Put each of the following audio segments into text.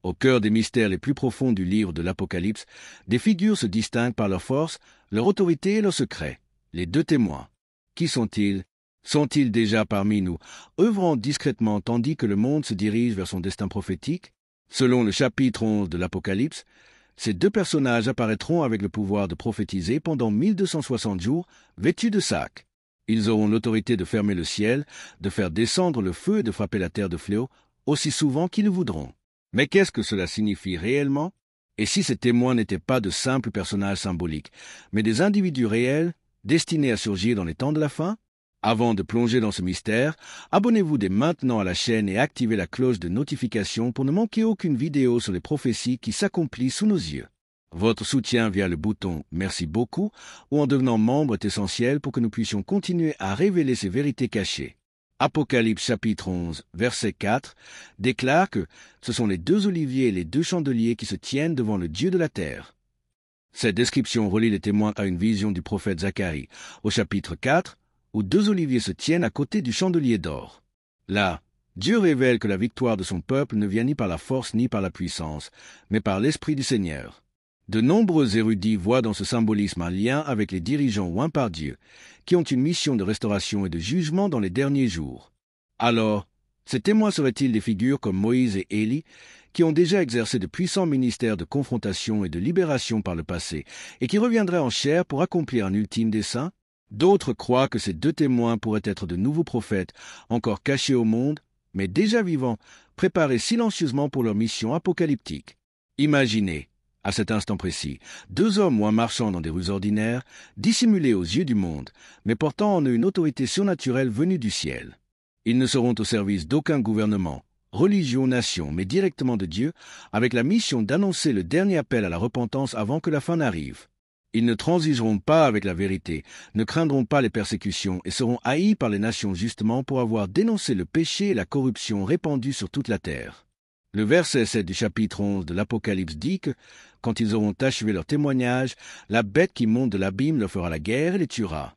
Au cœur des mystères les plus profonds du livre de l'Apocalypse, des figures se distinguent par leur force, leur autorité et leur secret. Les deux témoins. Qui sont-ils? Sont-ils déjà parmi nous, œuvrant discrètement tandis que le monde se dirige vers son destin prophétique? Selon le chapitre 11 de l'Apocalypse, ces deux personnages apparaîtront avec le pouvoir de prophétiser pendant 1260 jours, vêtus de sacs. Ils auront l'autorité de fermer le ciel, de faire descendre le feu et de frapper la terre de fléaux, aussi souvent qu'ils le voudront. Mais qu'est-ce que cela signifie réellement? Et si ces témoins n'étaient pas de simples personnages symboliques, mais des individus réels, destinés à surgir dans les temps de la fin? Avant de plonger dans ce mystère, abonnez-vous dès maintenant à la chaîne et activez la cloche de notification pour ne manquer aucune vidéo sur les prophéties qui s'accomplissent sous nos yeux. Votre soutien via le bouton « Merci beaucoup » ou en devenant membre est essentiel pour que nous puissions continuer à révéler ces vérités cachées. Apocalypse chapitre 11, verset 4, déclare que ce sont les deux oliviers et les deux chandeliers qui se tiennent devant le Dieu de la terre. Cette description relie les témoins à une vision du prophète Zacharie, au chapitre 4, où deux oliviers se tiennent à côté du chandelier d'or. Là, Dieu révèle que la victoire de son peuple ne vient ni par la force ni par la puissance, mais par l'Esprit du Seigneur. De nombreux érudits voient dans ce symbolisme un lien avec les dirigeants oints par Dieu, qui ont une mission de restauration et de jugement dans les derniers jours. Alors, ces témoins seraient-ils des figures comme Moïse et Élie, qui ont déjà exercé de puissants ministères de confrontation et de libération par le passé, et qui reviendraient en chair pour accomplir un ultime dessein? D'autres croient que ces deux témoins pourraient être de nouveaux prophètes, encore cachés au monde, mais déjà vivants, préparés silencieusement pour leur mission apocalyptique. Imaginez, à cet instant précis, deux hommes ou un marchand dans des rues ordinaires, dissimulés aux yeux du monde, mais portant en eux une autorité surnaturelle venue du ciel. Ils ne seront au service d'aucun gouvernement, religion, nation, mais directement de Dieu, avec la mission d'annoncer le dernier appel à la repentance avant que la fin n'arrive. Ils ne transigeront pas avec la vérité, ne craindront pas les persécutions et seront haïs par les nations justement pour avoir dénoncé le péché et la corruption répandus sur toute la terre. Le verset 7 du chapitre 11 de l'Apocalypse dit que, quand ils auront achevé leur témoignage, la bête qui monte de l'abîme leur fera la guerre et les tuera.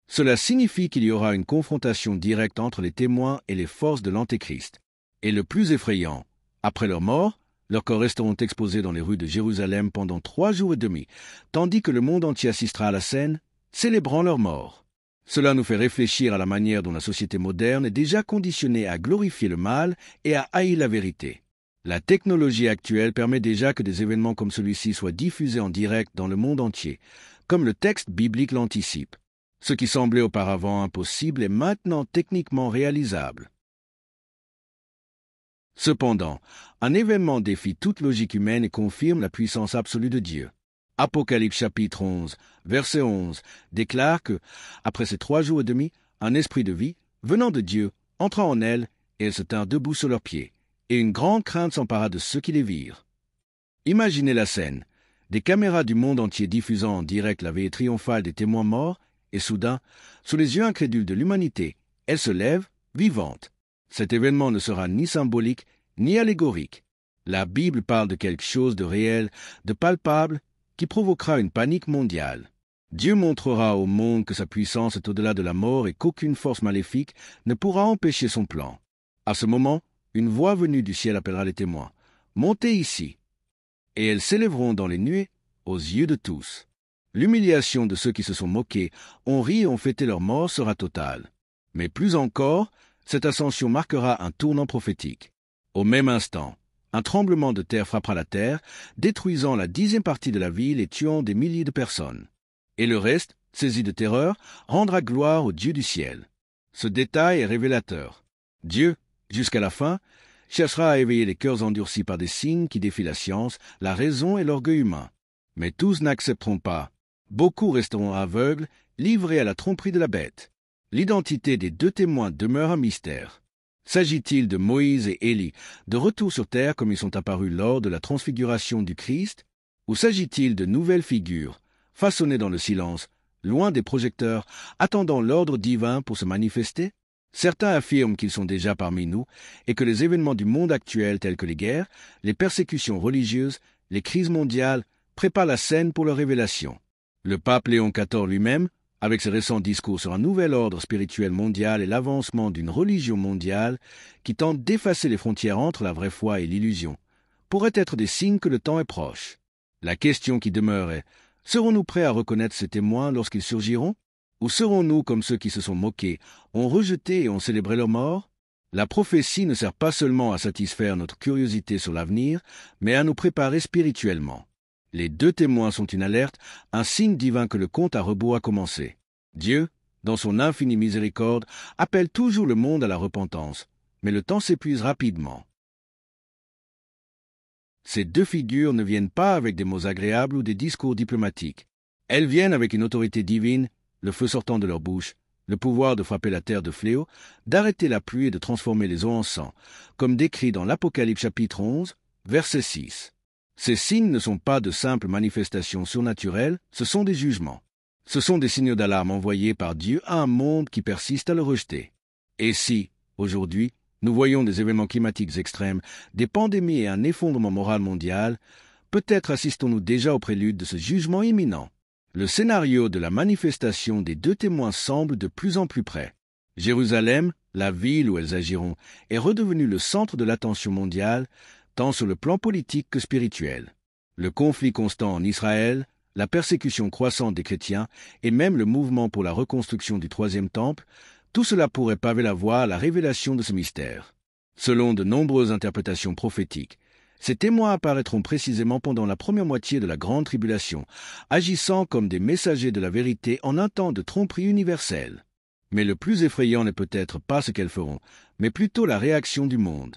Cela signifie qu'il y aura une confrontation directe entre les témoins et les forces de l'Antéchrist. Et le plus effrayant, après leur mort, leurs corps resteront exposés dans les rues de Jérusalem pendant 3 jours et demi, tandis que le monde entier assistera à la scène, célébrant leur mort. Cela nous fait réfléchir à la manière dont la société moderne est déjà conditionnée à glorifier le mal et à haïr la vérité. La technologie actuelle permet déjà que des événements comme celui-ci soient diffusés en direct dans le monde entier, comme le texte biblique l'anticipe. Ce qui semblait auparavant impossible est maintenant techniquement réalisable. Cependant, un événement défie toute logique humaine et confirme la puissance absolue de Dieu. Apocalypse chapitre 11, verset 11, déclare que, après ces 3 jours et demi, un esprit de vie, venant de Dieu, entra en elles, et elles se tinrent debout sur leurs pieds, et une grande crainte s'empara de ceux qui les virent. Imaginez la scène, des caméras du monde entier diffusant en direct la veillée triomphale des témoins morts, et soudain, sous les yeux incrédules de l'humanité, elles se lèvent, vivantes. Cet événement ne sera ni symbolique, ni allégorique. La Bible parle de quelque chose de réel, de palpable, qui provoquera une panique mondiale. Dieu montrera au monde que sa puissance est au-delà de la mort et qu'aucune force maléfique ne pourra empêcher son plan. À ce moment, une voix venue du ciel appellera les témoins. « Montez ici !» Et elles s'élèveront dans les nuées aux yeux de tous. L'humiliation de ceux qui se sont moqués, ont ri et ont fêté leur mort sera totale. Mais plus encore, cette ascension marquera un tournant prophétique. Au même instant, un tremblement de terre frappera la terre, détruisant la 10e partie de la ville et tuant des milliers de personnes. Et le reste, saisi de terreur, rendra gloire au Dieu du ciel. Ce détail est révélateur. Dieu, jusqu'à la fin, cherchera à éveiller les cœurs endurcis par des signes qui défient la science, la raison et l'orgueil humain. Mais tous n'accepteront pas. Beaucoup resteront aveugles, livrés à la tromperie de la bête. L'identité des 2 témoins demeure un mystère. S'agit-il de Moïse et Élie, de retour sur terre comme ils sont apparus lors de la transfiguration du Christ, ou s'agit-il de nouvelles figures, façonnées dans le silence, loin des projecteurs, attendant l'ordre divin pour se manifester? Certains affirment qu'ils sont déjà parmi nous et que les événements du monde actuel tels que les guerres, les persécutions religieuses, les crises mondiales préparent la scène pour leur révélation. Le pape Léon XIV lui-même, avec ses récents discours sur un nouvel ordre spirituel mondial et l'avancement d'une religion mondiale qui tente d'effacer les frontières entre la vraie foi et l'illusion, pourraient être des signes que le temps est proche. La question qui demeure est, serons-nous prêts à reconnaître ces témoins lorsqu'ils surgiront? Ou serons-nous comme ceux qui se sont moqués, ont rejeté et ont célébré leur mort? La prophétie ne sert pas seulement à satisfaire notre curiosité sur l'avenir, mais à nous préparer spirituellement. Les deux témoins sont une alerte, un signe divin que le compte à rebours a commencé. Dieu, dans son infinie miséricorde, appelle toujours le monde à la repentance, mais le temps s'épuise rapidement. Ces deux figures ne viennent pas avec des mots agréables ou des discours diplomatiques. Elles viennent avec une autorité divine, le feu sortant de leur bouche, le pouvoir de frapper la terre de fléau, d'arrêter la pluie et de transformer les eaux en sang, comme décrit dans l'Apocalypse chapitre 11, verset 6. Ces signes ne sont pas de simples manifestations surnaturelles, ce sont des jugements. Ce sont des signaux d'alarme envoyés par Dieu à un monde qui persiste à le rejeter. Et si, aujourd'hui, nous voyons des événements climatiques extrêmes, des pandémies et un effondrement moral mondial, peut-être assistons-nous déjà au prélude de ce jugement imminent. Le scénario de la manifestation des deux témoins semble de plus en plus près. Jérusalem, la ville où elles agiront, est redevenue le centre de l'attention mondiale, tant sur le plan politique que spirituel. Le conflit constant en Israël, la persécution croissante des chrétiens et même le mouvement pour la reconstruction du troisième temple, tout cela pourrait paver la voie à la révélation de ce mystère. Selon de nombreuses interprétations prophétiques, ces témoins apparaîtront précisément pendant la première moitié de la grande tribulation, agissant comme des messagers de la vérité en un temps de tromperie universelle. Mais le plus effrayant n'est peut-être pas ce qu'elles feront, mais plutôt la réaction du monde.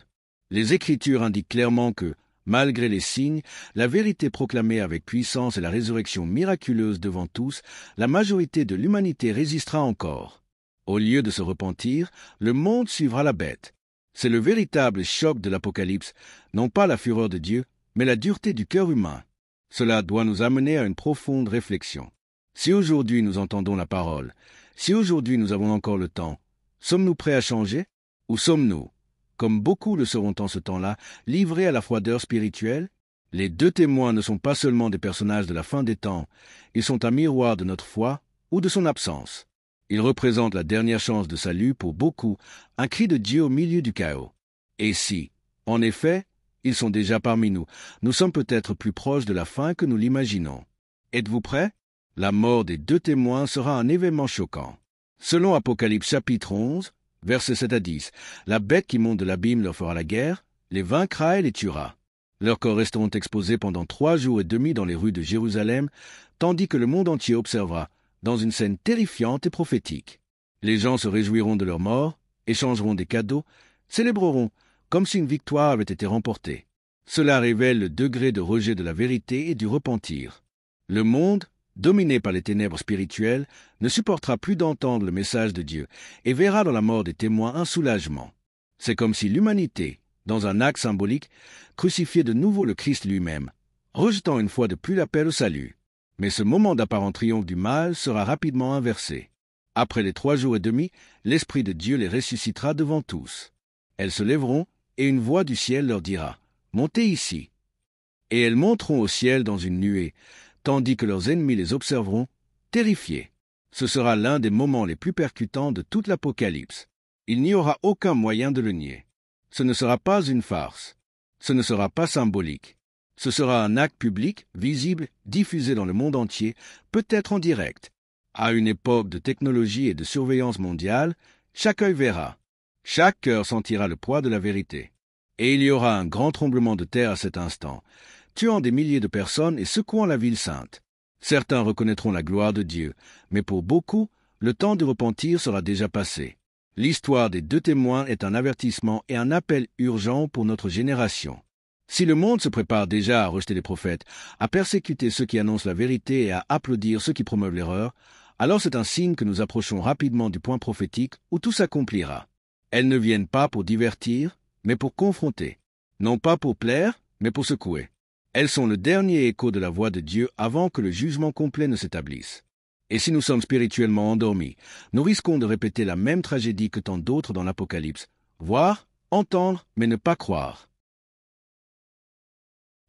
Les Écritures indiquent clairement que, malgré les signes, la vérité proclamée avec puissance et la résurrection miraculeuse devant tous, la majorité de l'humanité résistera encore. Au lieu de se repentir, le monde suivra la bête. C'est le véritable choc de l'Apocalypse, non pas la fureur de Dieu, mais la dureté du cœur humain. Cela doit nous amener à une profonde réflexion. Si aujourd'hui nous entendons la parole, si aujourd'hui nous avons encore le temps, sommes-nous prêts à changer? Ou sommes-nous, comme beaucoup le seront en ce temps-là, livrés à la froideur spirituelle? Les deux témoins ne sont pas seulement des personnages de la fin des temps, ils sont un miroir de notre foi ou de son absence. Ils représentent la dernière chance de salut pour beaucoup, un cri de Dieu au milieu du chaos. Et si, en effet, ils sont déjà parmi nous, nous sommes peut-être plus proches de la fin que nous l'imaginons. Êtes-vous prêts? La mort des deux témoins sera un événement choquant. Selon Apocalypse chapitre 11, versets 7 à 10, la bête qui monte de l'abîme leur fera la guerre, les vaincra et les tuera. Leurs corps resteront exposés pendant 3 jours et demi dans les rues de Jérusalem, tandis que le monde entier observera, dans une scène terrifiante et prophétique. Les gens se réjouiront de leur mort, échangeront des cadeaux, célébreront comme si une victoire avait été remportée. Cela révèle le degré de rejet de la vérité et du repentir. Le monde, dominé par les ténèbres spirituelles, ne supportera plus d'entendre le message de Dieu et verra dans la mort des témoins un soulagement. C'est comme si l'humanité, dans un acte symbolique, crucifiait de nouveau le Christ lui-même, rejetant une fois de plus l'appel au salut. Mais ce moment d'apparent triomphe du mal sera rapidement inversé. Après les 3 jours et demi, l'Esprit de Dieu les ressuscitera devant tous. Elles se lèveront, et une voix du ciel leur dira « Montez ici ». Et elles monteront au ciel dans une nuée, tandis que leurs ennemis les observeront, terrifiés. Ce sera l'un des moments les plus percutants de toute l'Apocalypse. Il n'y aura aucun moyen de le nier. Ce ne sera pas une farce. Ce ne sera pas symbolique. Ce sera un acte public, visible, diffusé dans le monde entier, peut-être en direct. À une époque de technologie et de surveillance mondiale, chaque œil verra. Chaque cœur sentira le poids de la vérité. Et il y aura un grand tremblement de terre à cet instant, tuant des milliers de personnes et secouant la ville sainte. Certains reconnaîtront la gloire de Dieu, mais pour beaucoup, le temps de repentir sera déjà passé. L'histoire des deux témoins est un avertissement et un appel urgent pour notre génération. Si le monde se prépare déjà à rejeter les prophètes, à persécuter ceux qui annoncent la vérité et à applaudir ceux qui promeuvent l'erreur, alors c'est un signe que nous approchons rapidement du point prophétique où tout s'accomplira. Elles ne viennent pas pour divertir, mais pour confronter. Non pas pour plaire, mais pour secouer. Elles sont le dernier écho de la voix de Dieu avant que le jugement complet ne s'établisse. Et si nous sommes spirituellement endormis, nous risquons de répéter la même tragédie que tant d'autres dans l'Apocalypse. Voir, entendre, mais ne pas croire.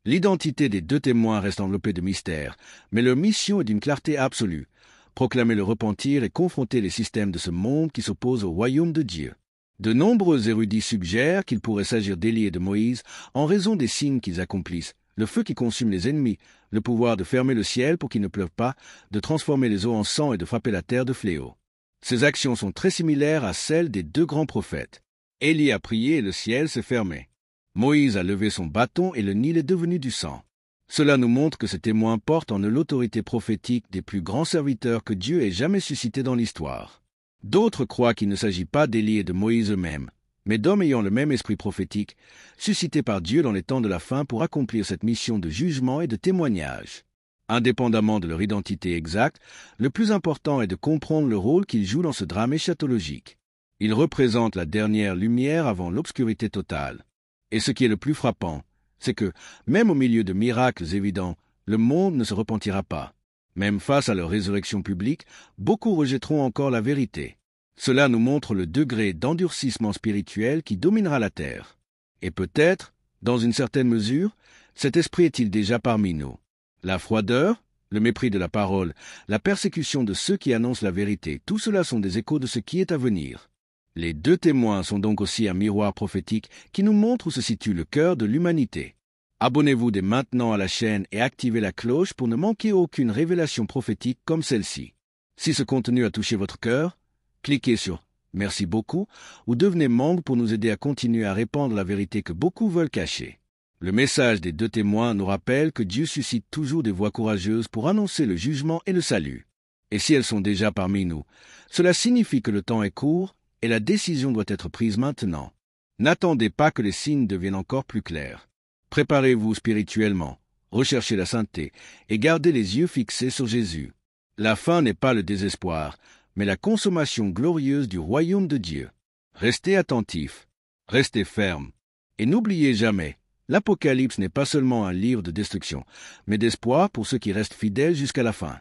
L'identité des deux témoins reste enveloppée de mystère, mais leur mission est d'une clarté absolue. Proclamer le repentir et confronter les systèmes de ce monde qui s'opposent au royaume de Dieu. De nombreux érudits suggèrent qu'il pourrait s'agir d'Élie et de Moïse en raison des signes qu'ils accomplissent, le feu qui consume les ennemis, le pouvoir de fermer le ciel pour qu'il ne pleuve pas, de transformer les eaux en sang et de frapper la terre de fléaux. Ces actions sont très similaires à celles des deux grands prophètes. Élie a prié et le ciel s'est fermé. Moïse a levé son bâton et le Nil est devenu du sang. Cela nous montre que ces témoins portent en eux l'autorité prophétique des plus grands serviteurs que Dieu ait jamais suscités dans l'histoire. D'autres croient qu'il ne s'agit pas d'Élie et de Moïse eux-mêmes, mais d'hommes ayant le même esprit prophétique, suscités par Dieu dans les temps de la fin pour accomplir cette mission de jugement et de témoignage. Indépendamment de leur identité exacte, le plus important est de comprendre le rôle qu'ils jouent dans ce drame eschatologique. Ils représentent la dernière lumière avant l'obscurité totale. Et ce qui est le plus frappant, c'est que, même au milieu de miracles évidents, le monde ne se repentira pas. Même face à leur résurrection publique, beaucoup rejetteront encore la vérité. Cela nous montre le degré d'endurcissement spirituel qui dominera la terre. Et peut-être, dans une certaine mesure, cet esprit est-il déjà parmi nous. La froideur, le mépris de la parole, la persécution de ceux qui annoncent la vérité, tout cela sont des échos de ce qui est à venir. Les deux témoins sont donc aussi un miroir prophétique qui nous montre où se situe le cœur de l'humanité. Abonnez-vous dès maintenant à la chaîne et activez la cloche pour ne manquer aucune révélation prophétique comme celle-ci. Si ce contenu a touché votre cœur, cliquez sur « Merci beaucoup » ou devenez membre pour nous aider à continuer à répandre la vérité que beaucoup veulent cacher. Le message des deux témoins nous rappelle que Dieu suscite toujours des voix courageuses pour annoncer le jugement et le salut. Et si elles sont déjà parmi nous, cela signifie que le temps est court et la décision doit être prise maintenant. N'attendez pas que les signes deviennent encore plus clairs. Préparez-vous spirituellement, recherchez la sainteté et gardez les yeux fixés sur Jésus. La fin n'est pas le désespoir, mais la consommation glorieuse du royaume de Dieu. Restez attentifs, restez fermes, et n'oubliez jamais, l'Apocalypse n'est pas seulement un livre de destruction, mais d'espoir pour ceux qui restent fidèles jusqu'à la fin.